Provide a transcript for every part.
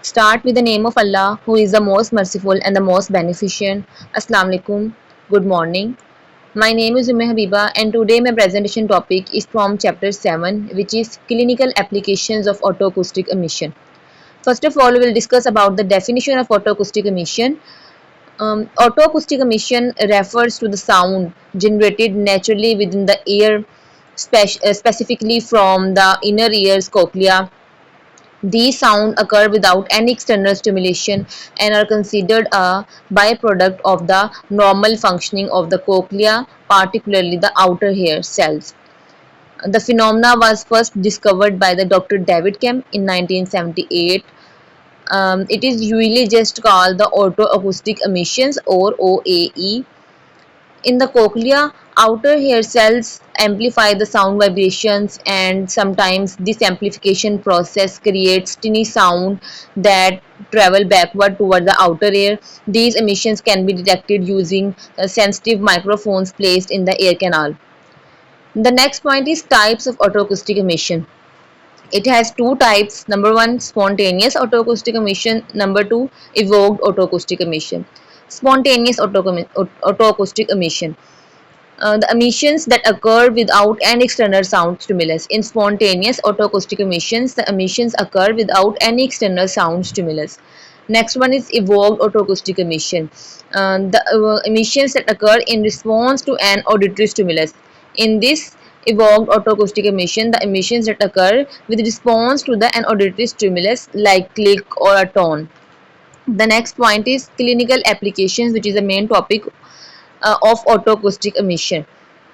Start with the name of Allah, who is the most merciful and the most beneficent. Assalamu alaikum. Good morning. My name is Umme Habiba, and today my presentation topic is from chapter 7, which is clinical applications of autoacoustic emission. First of all, we will discuss about the definition of autoacoustic emission. Autoacoustic emission refers to the sound generated naturally within the ear, specifically from the inner ear's cochlea. These sounds occur without any external stimulation and are considered a byproduct of the normal functioning of the cochlea, particularly the outer hair cells. The phenomena was first discovered by the Dr. David Kemp in 1978. It is usually just called the autoacoustic emissions or OAE. In the cochlea, outer hair cells amplify the sound vibrations, and sometimes this amplification process creates tiny sound that travel backward toward the outer ear. These emissions can be detected using sensitive microphones placed in the ear canal. The next point is types of autoacoustic emission. It has two types. Number one, spontaneous autoacoustic emission. Number two, evoked autoacoustic emission. Spontaneous autoacoustic emission. The emissions that occur without any external sound stimulus. In spontaneous autoacoustic emissions, the emissions occur without any external sound stimulus. Next one is evoked autoacoustic emission. The emissions that occur in response to an auditory stimulus. In this evoked autoacoustic emission, the emissions that occur with response to an auditory stimulus like click or a tone. The next point is clinical applications, which is the main topic of autoacoustic emission.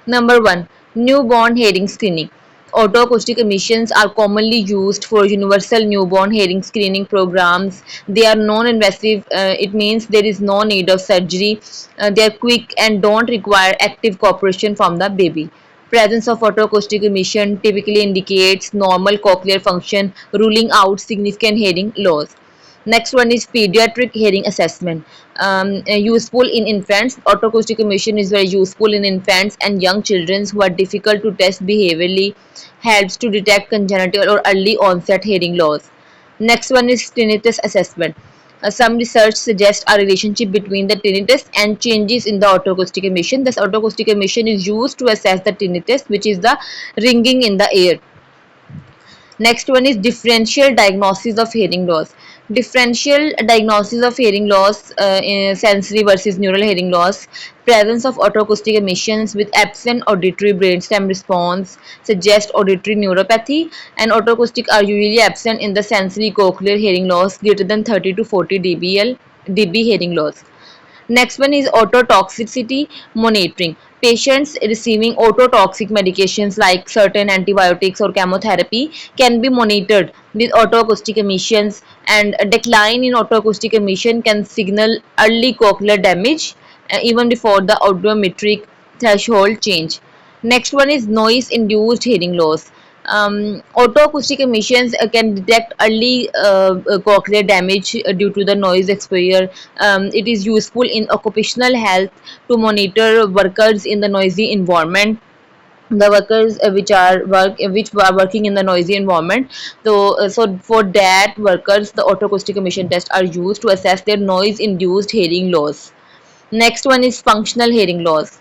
Number one, newborn hearing screening. Autoacoustic emissions are commonly used for universal newborn hearing screening programs. They are non-invasive. It means there is no need of surgery. They are quick and don't require active cooperation from the baby. Presence of autoacoustic emission typically indicates normal cochlear function, ruling out significant hearing loss. Next one is pediatric hearing assessment. Useful in infants. Autoacoustic emission is very useful in infants and young children who are difficult to test behaviorally. Helps to detect congenital or early onset hearing loss. Next one is tinnitus assessment. Some research suggests a relationship between the tinnitus and changes in the autoacoustic emission. This autoacoustic emission is used to assess the tinnitus, which is the ringing in the ear. Next one is differential diagnosis of hearing loss. Differential diagnosis of hearing loss in sensory versus neural hearing loss. Presence of autoacoustic emissions with absent auditory brainstem response suggests auditory neuropathy, and autoacoustic are usually absent in the sensory cochlear hearing loss greater than 30 to 40 dB hearing loss. Next one is ototoxicity monitoring. Patients receiving ototoxic medications like certain antibiotics or chemotherapy can be monitored with autoacoustic emissions, and a decline in autoacoustic emission can signal early cochlear damage even before the audiometric threshold change. Next one is noise induced hearing loss. Autoacoustic emissions can detect early cochlear damage due to the noise exposure. It is useful in occupational health to monitor workers in the noisy environment. The workers which are working in the noisy environment. So for that workers, the autoacoustic emission tests are used to assess their noise induced hearing loss. Next one is functional hearing loss.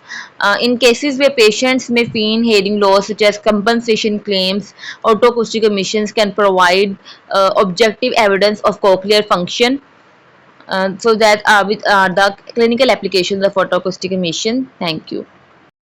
In cases where patients may feign hearing loss, such as compensation claims, autoacoustic emissions can provide objective evidence of cochlear function. So that with the clinical applications of autoacoustic emission. Thank you.